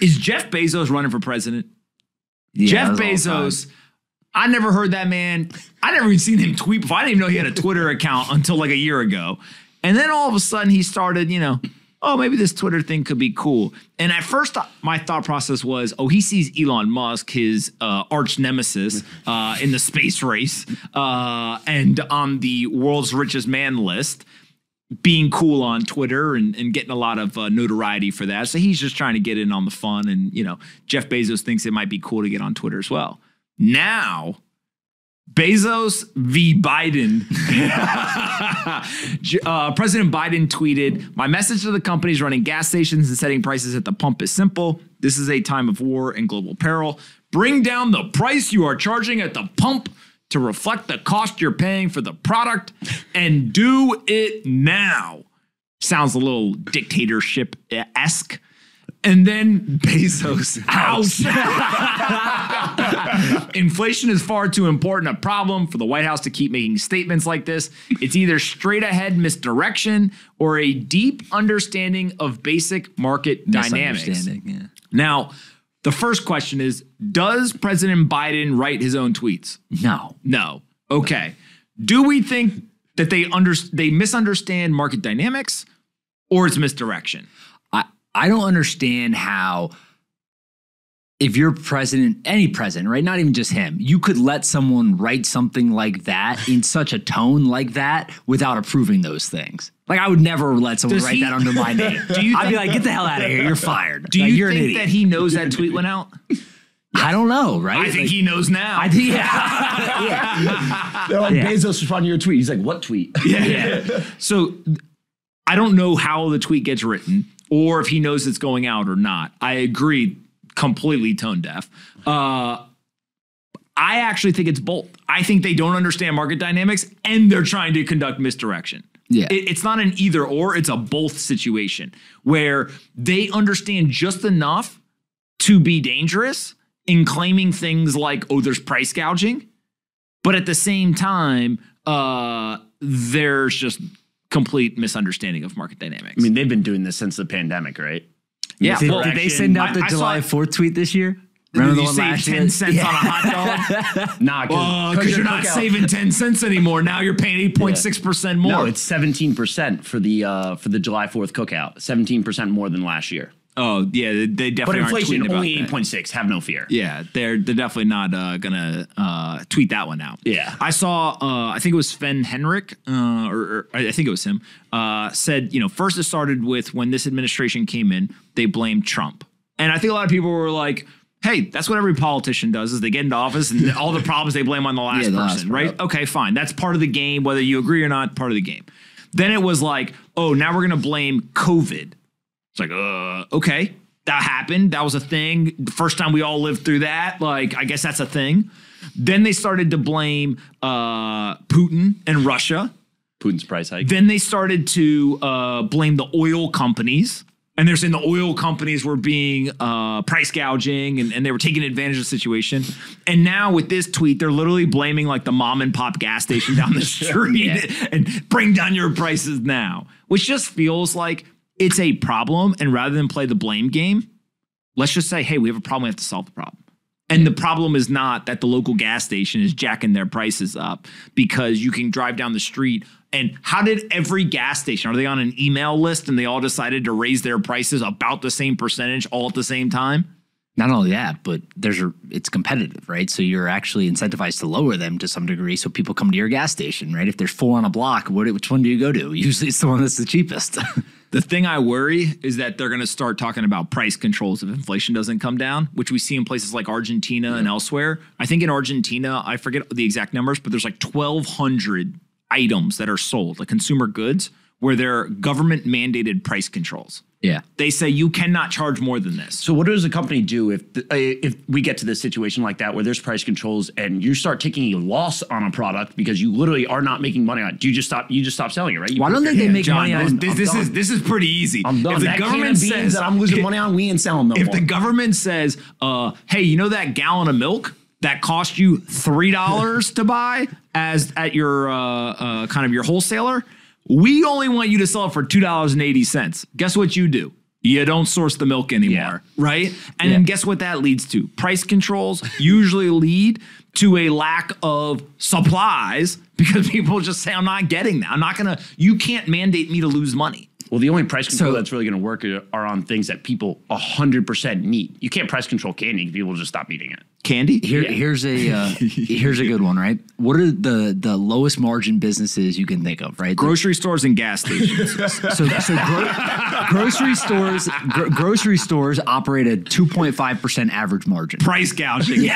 Is Jeff Bezos running for president? Yeah, Jeff Bezos, I never heard that man. I never even seen him tweet before. I didn't even know he had a Twitter account until like a year ago. And then all of a sudden he started, oh, maybe this Twitter thing could be cool. And at first my thought process was, oh, he sees Elon Musk, his arch nemesis in the space race and on the world's richest man list, being cool on Twitter and getting a lot of notoriety for that. So he's just trying to get in on the fun. And, Jeff Bezos thinks it might be cool to get on Twitter as well. Now, Bezos v. Biden. President Biden tweeted, "My message to the companies running gas stations and setting prices at the pump is simple. This is a time of war and global peril. Bring down the price you are charging at the pump to reflect the cost you're paying for the product, and do it now." Sounds a little dictatorship-esque. And then Bezos, ouch. Inflation is far too important a problem for the White House to keep making statements like this. It's either straight ahead misdirection or a deep understanding of basic market dynamics. Yeah. Now, the first question is, does President Biden write his own tweets? No. Okay. Do we think that they misunderstand market dynamics, or it's misdirection? I don't understand how, if you're president, any president, right? Not even just him, you could let someone write something like that in such a tone like that without approving those things. Like, I would never let someone write that under my name. I'd be like, get the hell out of here. You're fired. Do you think that he knows that tweet went out? I don't know, right? I think he knows now. I think, yeah. They're like, Bezos responded to your tweet. He's like, what tweet? Yeah. So I don't know how the tweet gets written or if he knows it's going out or not. I agree, completely tone deaf. I actually think it's both. I think they don't understand market dynamics and they're trying to conduct misdirection. Yeah. It's not an either or, it's a both situation where they understand just enough to be dangerous in claiming things like, oh, there's price gouging. But at the same time, there's just complete misunderstanding of market dynamics. I mean, they've been doing this since the pandemic, right? Yeah. Did they send out the July 4th tweet this year? Remember the one last year? 10 cents on a hot dog? Nah, because you're not saving 10 cents anymore. Now you're paying 8.6% more. No, it's 17% for the July 4th cookout. 17% more than last year. Oh, yeah, they definitely but aren't inflation, tweeting about only that. 8.6. Have no fear. Yeah, they're definitely not going to tweet that one out. Yeah. I saw, I think it was Sven Henrik, or I think it was him, said, first it started with when this administration came in, they blamed Trump. And I think a lot of people were like, hey, that's what every politician does is they get into office and all the problems they blame on the last person, right? Yep. Okay, fine. That's part of the game, whether you agree or not, part of the game. Then it was like, oh, now we're going to blame COVID. It's like, okay, that happened. That was a thing. The first time we all lived through that, like, I guess that's a thing. Then they started to blame Putin and Russia. Putin's price hike. Then they started to blame the oil companies. And they're saying the oil companies were being price gouging and they were taking advantage of the situation. And now with this tweet, they're literally blaming like the mom and pop gas station down the street and bring down your prices now, which just feels like it's a problem. And rather than play the blame game, let's just say, hey, we have a problem. We have to solve the problem. And the problem is not that the local gas station is jacking their prices up because you can drive down the street. And how did every gas station, are they on an email list and they all decided to raise their prices about the same percentage all at the same time? Not only that, but it's competitive, right? So you're actually incentivized to lower them to some degree so people come to your gas station, right? If there's 4 on a block, which one do you go to? Usually it's the one that's the cheapest. The thing I worry is that they're going to start talking about price controls if inflation doesn't come down, which we see in places like Argentina and elsewhere. I think in Argentina, I forget the exact numbers, but there's like 1,200 items that are sold, like consumer goods, where there are government mandated price controls. Yeah. They say you cannot charge more than this. So what does a company do if we get to this situation like that where there's price controls and you start taking a loss on a product because you literally are not making money on it? Do you just stop selling it, right? Why don't they make money on this is pretty easy. I'm done. If the that government says that I'm losing money on, we ain't selling no more. If the government says, hey, you know that gallon of milk that cost you $3 to buy as at your kind of your wholesaler? We only want you to sell it for $2.80. Guess what you do? You don't source the milk anymore, right? And then guess what that leads to? Price controls usually lead to a lack of supplies because people just say, I'm not getting that. You can't mandate me to lose money. Well, the only price control that's really going to work are on things that people 100% need. You can't price control candy. People will just stop eating it. Candy? Here's a good one, right? What are the lowest margin businesses you can think of, right? Grocery stores and gas stations. Grocery stores operate at 2.5% average margin. Price gouging.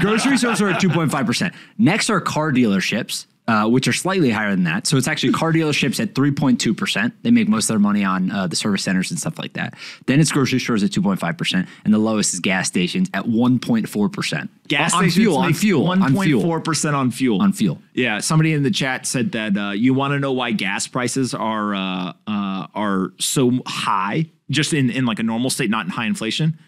Grocery stores are at 2.5%. Next are car dealerships, which are slightly higher than that. So it's actually car dealerships at 3.2%. They make most of their money on the service centers and stuff like that. Then it's grocery stores at 2.5%, and the lowest is gas stations at 1.4%. Gas on stations on fuel, 1.4% on fuel. On fuel. Yeah, somebody in the chat said that you want to know why gas prices are so high, just in like a normal state, not in high inflation.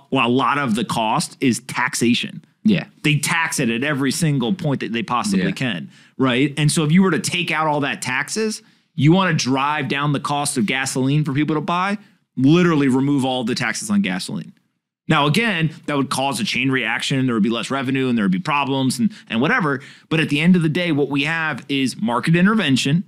Well, a lot of the cost is taxation. Yeah. They tax it at every single point that they possibly can, right? And so if you were to take out all that taxes, you want to drive down the cost of gasoline for people to buy, literally remove all the taxes on gasoline. Now, again, that would cause a chain reaction. There would be less revenue and there would be problems and whatever. But at the end of the day, what we have is market intervention.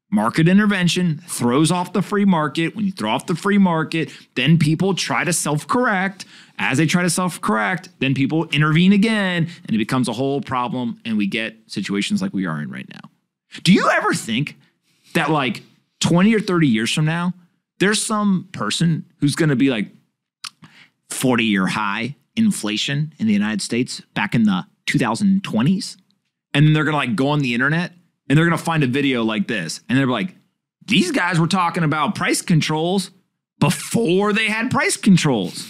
Market intervention throws off the free market. When you throw off the free market, then people try to self-correct. As they try to self-correct, then people intervene again, and it becomes a whole problem, and we get situations like we are in right now. Do you ever think that like 20 or 30 years from now, there's some person who's going to be like 40-year high inflation in the United States back in the 2020s? And then they're going to like go on the internet and they're going to find a video like this. And they're like, these guys were talking about price controls before they had price controls.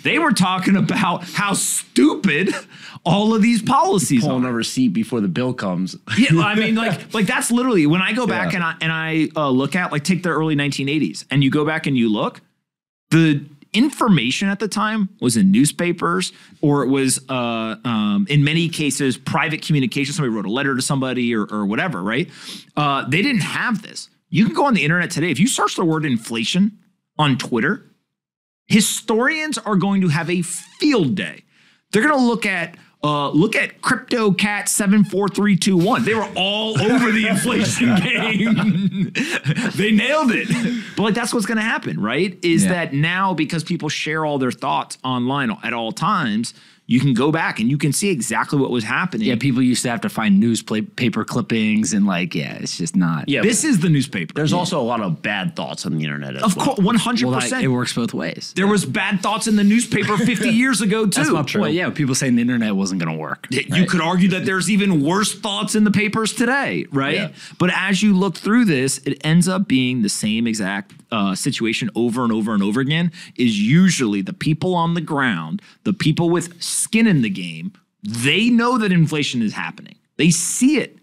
They were talking about how stupid all of these policies Pulling are. a receipt before the bill comes. Yeah, I mean, like that's literally when I go back and I look at, like, take the early 1980s and you go back and you look, the information at the time was in newspapers, or it was in many cases private communication. Somebody wrote a letter to somebody or whatever, right? They didn't have this. You can go on the internet today. If you search the word inflation on Twitter, historians are going to have a field day. They're going to look at CryptoCat 74321. They were all over the inflation game. They nailed it. But like that's what's going to happen, right? Is that now, because people share all their thoughts online at all times, you can go back and you can see exactly what was happening. Yeah, people used to have to find newspaper clippings and like, it's just not. Yeah, this is the newspaper. There's also a lot of bad thoughts on the internet as of well. course, 100%. Well, it works both ways. There was bad thoughts in the newspaper 50 years ago too. That's not true. Well, yeah, people saying the internet wasn't going to work. You could argue that there's even worse thoughts in the papers today, right? Yeah. But as you look through this, it ends up being the same exact situation over and over and over again. Is usually the people on the ground, the people with skin in the game, they know that inflation is happening. They see it.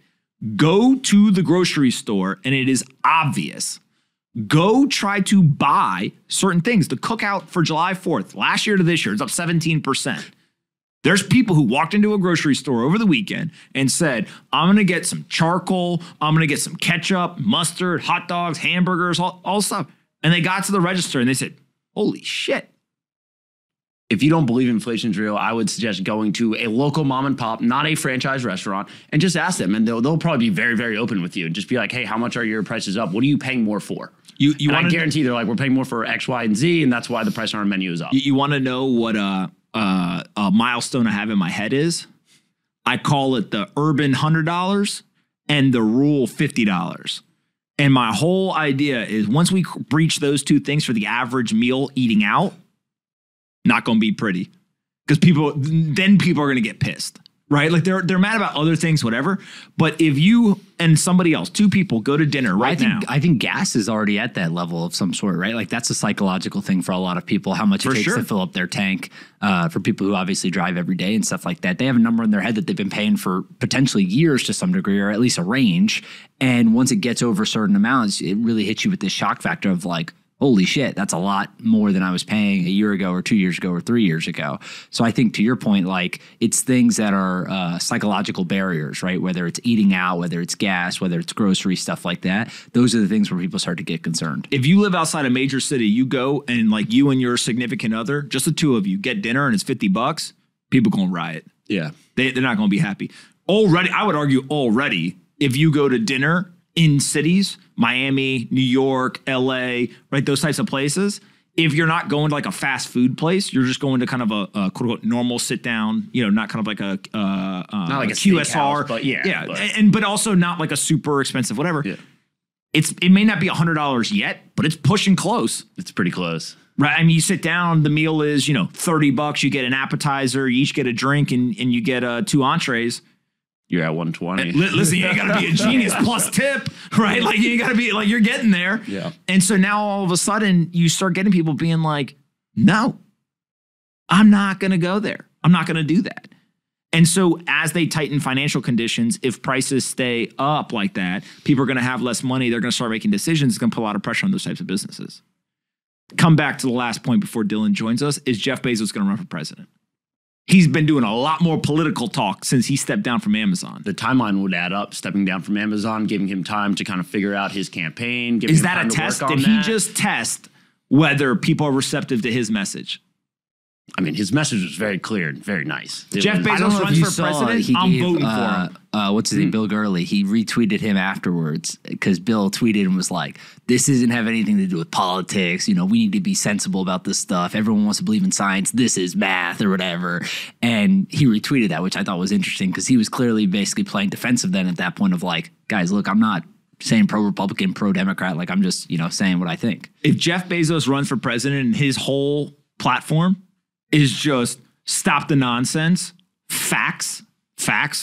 Go to the grocery store and it is obvious. Go try to buy certain things. The cookout for July 4th, last year to this year, it's up 17%. There's people who walked into a grocery store over the weekend and said, I'm going to get some charcoal, I'm going to get some ketchup, mustard, hot dogs, hamburgers, all stuff. And they got to the register and they said, holy shit. If you don't believe inflation's real, I would suggest going to a local mom and pop, not a franchise restaurant, and just ask them. And they'll probably be very, very open with you and just be like, hey, how much are your prices up? What are you paying more for? I guarantee they're like, we're paying more for X, Y, and Z, and that's why the price on our menu is up. You want to know what a milestone I have in my head is? I call it the urban $100 and the rural $50. And my whole idea is once we breach those two things for the average meal eating out, not going to be pretty, because people are going to get pissed, right? Like they're mad about other things, whatever. But if you and somebody else, two people go to dinner now. I think gas is already at that level of some sort, right? Like that's a psychological thing for a lot of people, how much it takes to fill up their tank for people who obviously drive every day and stuff like that. They have a number in their head that they've been paying for potentially years to some degree, or at least a range. And once it gets over certain amounts, it really hits you with this shock factor of like, holy shit, that's a lot more than I was paying a year ago or 2 years ago or 3 years ago. So I think to your point, like it's things that are psychological barriers, right? Whether it's eating out, whether it's gas, whether it's grocery, stuff like that. Those are the things where people start to get concerned. If you live outside a major city, you go and like you and your significant other, just the two of you, get dinner and it's $50, people gonna riot. Yeah. They're not gonna be happy. Already, I would argue already, if you go to dinner in cities, Miami, New York, LA, right, those types of places, if you're not going to like a fast food place, you're just going to kind of a quote unquote normal sit down, not kind of like a not like a QSR, but yeah. But also not like a super expensive whatever. Yeah. It may not be $100 yet, but it's pushing close. It's pretty close. Right. I mean, you sit down, the meal is, $30. You get an appetizer, you each get a drink, and you get 2 entrees. You're at 120. Listen, you ain't got to be a genius plus tip, right? Like you got to be like, you're getting there. Yeah. And so now all of a sudden you start getting people being like, no, I'm not going to go there. I'm not going to do that. And so as they tighten financial conditions, if prices stay up like that, people are going to have less money. They're going to start making decisions. It's going to put a lot of pressure on those types of businesses. Come back to the last point before Dylan joins us. Is Jeff Bezos going to run for president? He's been doing a lot more political talk since he stepped down from Amazon. The timeline would add up, stepping down from Amazon, giving him time to kind of figure out his campaign. Is that a test? Did he just test whether people are receptive to his message? I mean, his message was very clear and very nice. Jeff Bezos runs for president. I'm voting for him. What's his name? Bill Gurley. He retweeted him afterwards because Bill tweeted and was like, "This doesn't have anything to do with politics. We need to be sensible about this stuff. Everyone wants to believe in science. This is math or whatever." And he retweeted that, which I thought was interesting because he was clearly basically playing defensive then at that point of like, guys, look, I'm not saying pro-Republican, pro-Democrat. Like I'm just, saying what I think. If Jeff Bezos runs for president and his whole platform is just stop the nonsense, facts,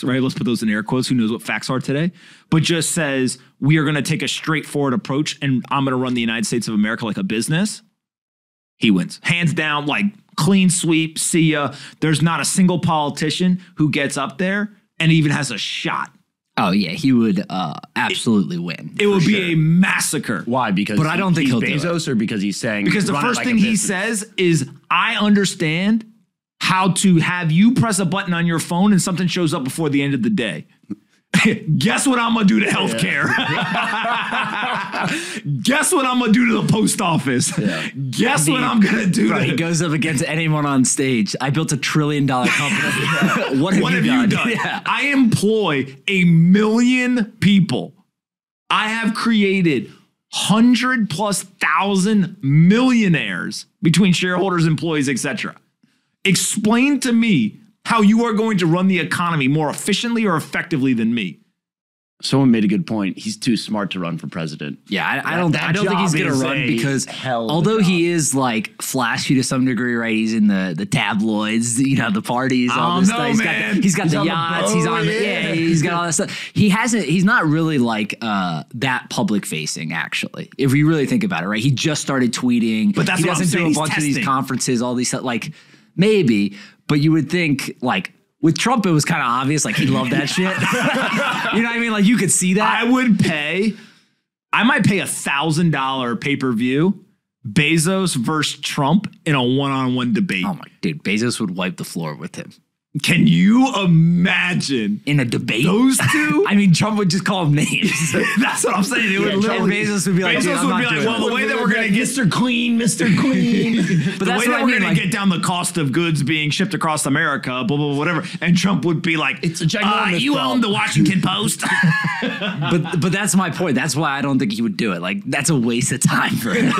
right? Let's put those in air quotes. Who knows what facts are today? But just says, we are going to take a straightforward approach and I'm going to run the United States of America like a business. He wins. Hands down, like clean sweep, see ya. There's not a single politician who gets up there and even has a shot. Oh, yeah, he would absolutely win. It would be a massacre. Why? Because but I don't think he'll Bezos, or because he's saying because the first thing he says is, I understand how to have you press a button on your phone and something shows up before the end of the day. Guess what I'm going to do to healthcare? Guess what I'm going to do to the post office? Yeah. Guess what I'm going to do? He goes up against anyone on stage. I built $1 trillion company. What have you done? Yeah. I employ 1 million people. I have created 100,000+ millionaires between shareholders, employees, etc. Explain to me how you are going to run the economy more efficiently or effectively than me. Someone made a good point. He's too smart to run for president. Yeah, I don't think he's going to run because although he is like flashy to some degree, right? He's in the tabloids, the parties, all this stuff. He's got the yachts. He's on he's got all that stuff. He's not really like that public facing, actually. If you really think about it, right? He just started tweeting. But that's he what doesn't do a bunch of these conferences, all these stuff. Like maybe, but you would think like with Trump, it was kind of obvious, like he loved that shit. You know what I mean? Like you could see that. I might pay $1,000 pay-per-view Bezos versus Trump in a one-on-one debate. Oh my dude, Bezos would wipe the floor with him. Can you imagine in a debate those two? I mean, Trump would just call him names. That's what I'm saying. It would literally. Bezos would be like, well, the way that we're going to get Mr. Clean. But the way that we're going to get down the cost of goods being shipped across America, blah, blah, blah, whatever. And Trump would be like, it's a ginormous you own the Washington Post. but that's my point. That's why I don't think he would do it. Like, that's a waste of time for him.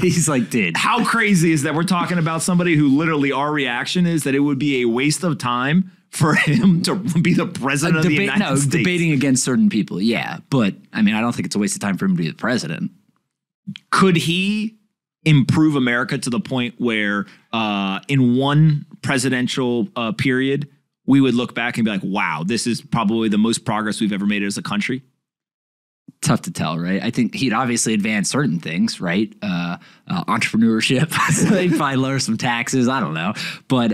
He's like, dude. How crazy is that we're talking about somebody who literally our reaction is that it would be a waste of time for him to be the president of the United States. Debating against certain people, yeah. But, I mean, I don't think it's a waste of time for him to be the president. Could he improve America to the point where in one presidential period, we would look back and be like, wow, this is probably the most progress we've ever made as a country? Tough to tell, right? I think he'd obviously advance certain things, right? Entrepreneurship. So he'd probably lower some taxes. I don't know. But,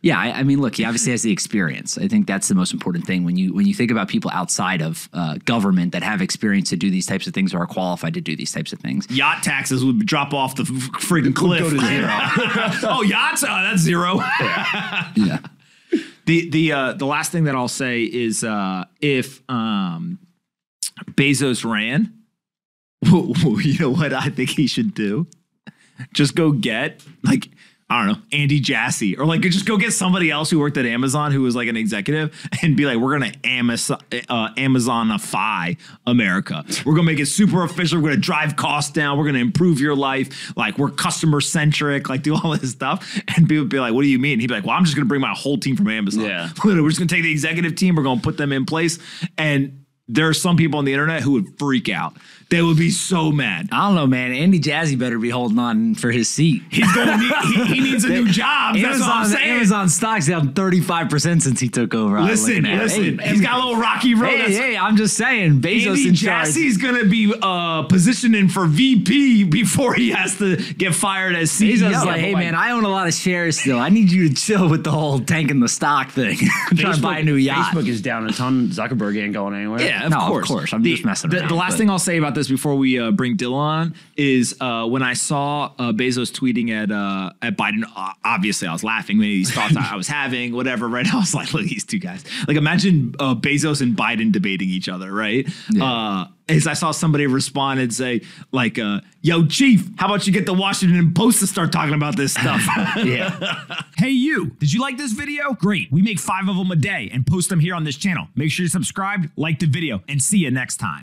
Yeah, I mean, look, he obviously has the experience. I think that's the most important thing when you think about people outside of government that have experience to do these types of things or are qualified to do these types of things. Yacht taxes would drop off the freaking cliff. Go to zero. Oh, yachts? Oh, that's zero. Yeah. The last thing that I'll say is if Bezos ran, you know what I think he should do? Just go get like, I don't know, Andy Jassy, or like just go get somebody else who worked at Amazon who was like an executive and be like, we're going to Amazonify America. We're going to make it super efficient. We're going to drive costs down. We're going to improve your life. Like, we're customer centric, like do all this stuff. And people would be like, what do you mean? He'd be like, well, I'm just going to bring my whole team from Amazon. Yeah. Literally, we're just going to take the executive team. We're going to put them in place. And there are some people on the internet who would freak out. They would be so mad. I don't know, man. Andy Jassy better be holding on for his seat. He's going to he needs a new job. That's what I'm saying. Amazon stock's down 35% since he took over. Listen. He's got a little rocky road. Hey, I'm just saying. Bezos Andy in charge. Jassy's going to be positioning for VP before he has to get fired as CEO. Bezos like, hey, man, I own a lot of shares still. I need you to chill with the whole tanking the stock thing. I'm trying to buy a new yacht. Facebook is down a ton. Zuckerberg ain't going anywhere. Yeah, of course. I'm just messing around. The last thing I'll say about this before we bring Dylan on is when I saw Bezos tweeting at Biden, obviously I was laughing. Many of these thoughts I was having, whatever, right? I was like, look, these two guys. Like, imagine Bezos and Biden debating each other, right? Yeah. As I saw somebody respond and say, like, yo, Chief, how about you get the Washington Post to start talking about this stuff? Yeah. Hey, you, did you like this video? Great. We make 5 of them a day and post them here on this channel. Make sure you're subscribed, like the video, and see you next time.